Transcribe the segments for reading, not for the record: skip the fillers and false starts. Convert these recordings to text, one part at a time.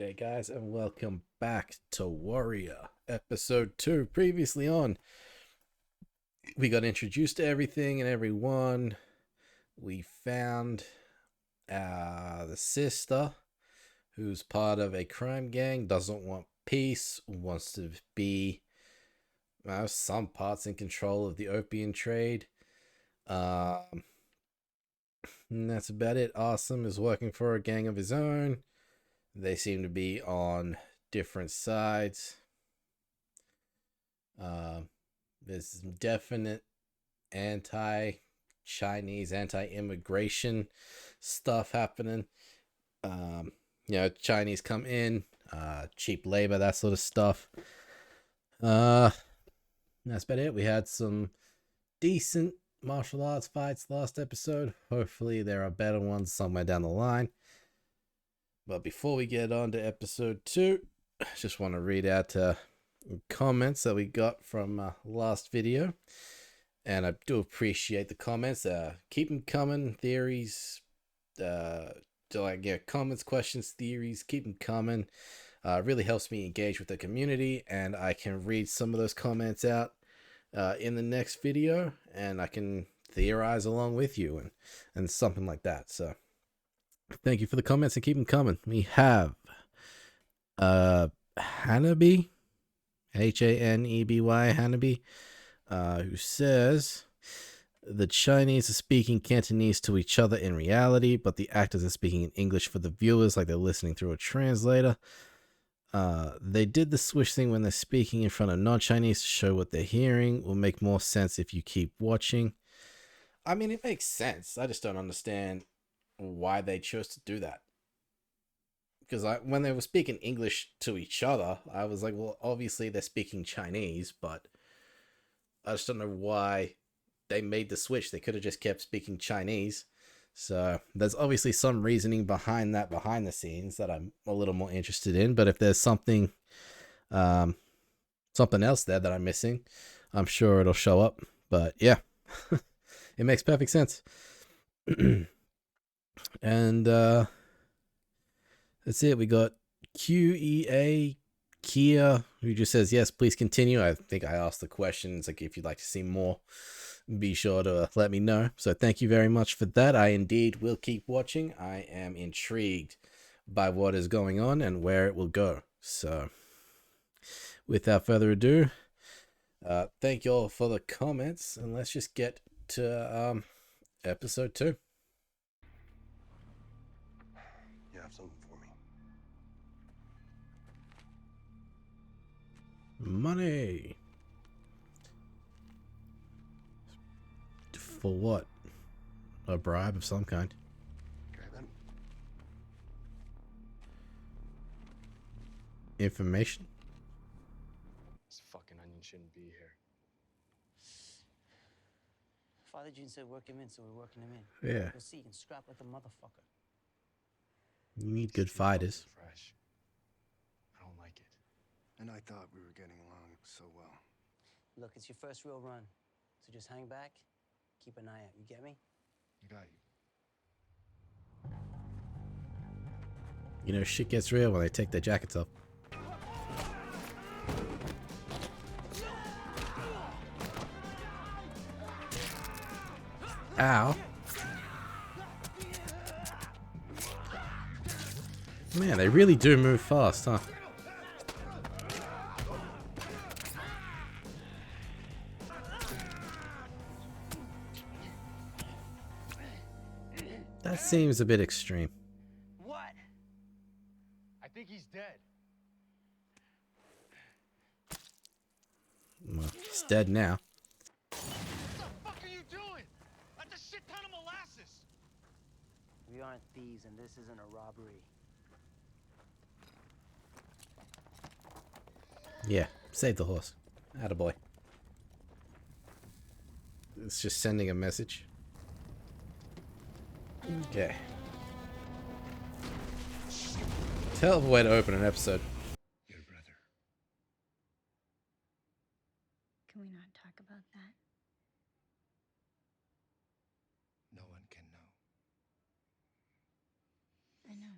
Hey guys, and welcome back to Warrior episode 2. Previously on, we got introduced to everything and everyone. We found the sister who's part of a crime gang, doesn't want peace, wants to be some parts in control of the opium trade. And that's about it. Awesome is working for a gang of his own. They seem to be on different sides. There's some definite anti-Chinese, anti-immigration stuff happening. Chinese come in, cheap labor, that sort of stuff. That's about it. We had some decent martial arts fights last episode. Hopefully there are better ones somewhere down the line. But before we get on to episode 2, I just want to read out comments that we got from last video, and I do appreciate the comments. Keep them coming. Theories, comments, questions, theories, keep them coming. Really helps me engage with the community, and I can read some of those comments out in the next video, and I can theorize along with you and something like that. So thank you for the comments and keep them coming. We have Hanabi, Haneby, Hanabi, who says the Chinese are speaking Cantonese to each other in reality, but the actors are speaking in English for the viewers like they're listening through a translator. They did the switch thing when they're speaking in front of non-Chinese to show what they're hearing. Will make more sense if you keep watching. I mean, it makes sense. I just don't understand why they chose to do that. Because when they were speaking English to each other, I was like, well, obviously they're speaking Chinese, but I just don't know why they made the switch. They could have just kept speaking Chinese. So there's obviously some reasoning behind that, behind the scenes, that I'm a little more interested in. But if there's something else there that I'm missing, I'm sure it'll show up. But yeah, it makes perfect sense. And that's it. We got QEA Kia, who just says, yes, please continue. I think I asked the questions, like if you'd like to see more, be sure to let me know. So thank you very much for that. I indeed will keep watching. I am intrigued by what is going on and where it will go. So without further ado, thank you all for the comments, and let's just get to episode 2. You have something for me. Money. For what? A bribe of some kind. Okay then. Information. This fucking onion shouldn't be here. Father June said work him in, so we're working him in. Yeah. You'll see, you can scrap like a motherfucker. You need good It's too fucking fighters. Fresh. I don't like it. And I thought we were getting along so well. Look, it's your first real run, so just hang back, keep an eye out. You get me? I got you. You know, shit gets real when they take their jackets off. Ow. Man, they really do move fast, huh? That seems a bit extreme. What? I think he's dead. Well, he's dead now. What the fuck are you doing? That's a shit ton of molasses. We aren't thieves, and this isn't a robbery. Yeah, save the horse. Attaboy. It's just sending a message. Okay. Hell of a way to open an episode. Your brother. Can we not talk about that? No one can know. I know.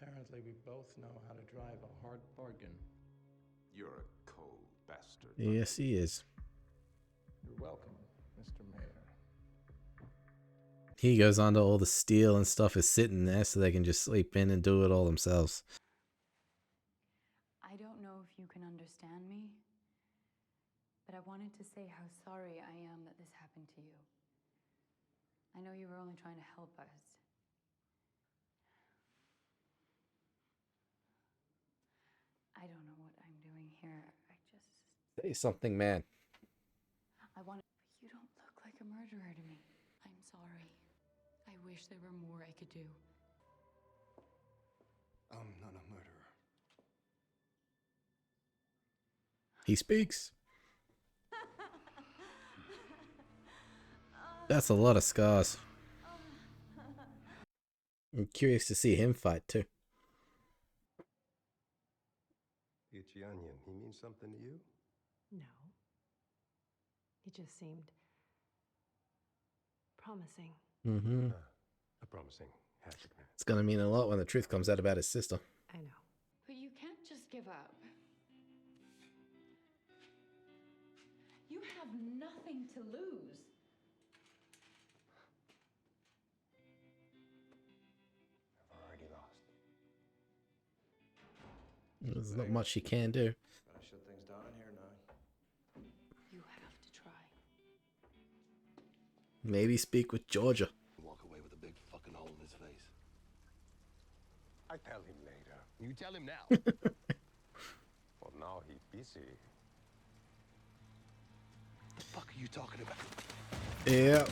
Apparently, we both know how to drive a hard bargain. You're a cold bastard. Yes, he is. You're welcome, Mr. Mayor. He goes on to all the steel and stuff is sitting there so they can just sleep in and do it all themselves. I don't know if you can understand me, but I wanted to say how sorry I am that this happened to you. I know you were only trying to help us. I don't know what I'm doing here. Say something, man. But you don't look like a murderer to me. I'm sorry. I wish there were more I could do. I'm not a murderer. He speaks. That's a lot of scars. I'm curious to see him fight too. Itchy onion, he means something to you? No. He just seemed promising. Mm-hmm. A promising hatchet man. It's gonna mean a lot when the truth comes out about his sister. I know. But you can't just give up. You have nothing to lose. I've already lost. There's not much he can do. Gotta shut things down in here now. You have to try. Maybe speak with Georgia. Walk away with a big fucking hole in his face. I tell him later. You tell him now. Well, now he's busy. The fuck are you talking about? Yeah.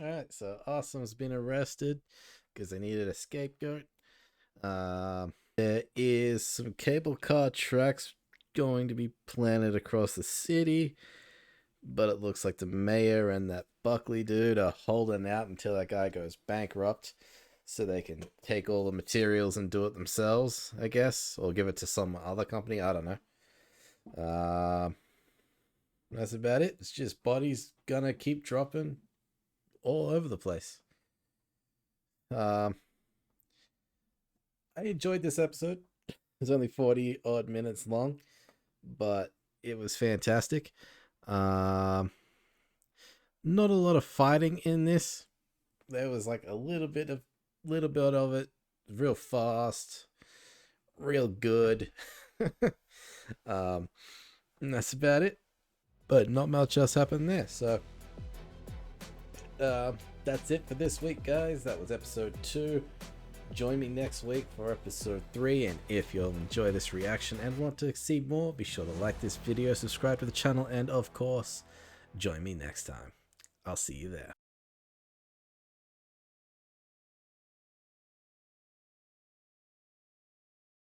Alright, so Awesome's been arrested because they needed a scapegoat. There is some cable car tracks going to be planted across the city, but it looks like the mayor and that Buckley dude are holding out until that guy goes bankrupt so they can take all the materials and do it themselves, I guess, or give it to some other company. I don't know. That's about it. It's just bodies gonna keep dropping all over the place. I enjoyed this episode. It's only 40 odd minutes long, but it was fantastic. Not a lot of fighting in this. There was like a little bit of it, real fast, real good. And that's about it. But not much else happened there. So that's it for this week, guys. That was episode 2. Join me next week for episode 3, and if you'll enjoy this reaction and want to see more, be sure to like this video, subscribe to the channel, and of course, join me next time. I'll see you there.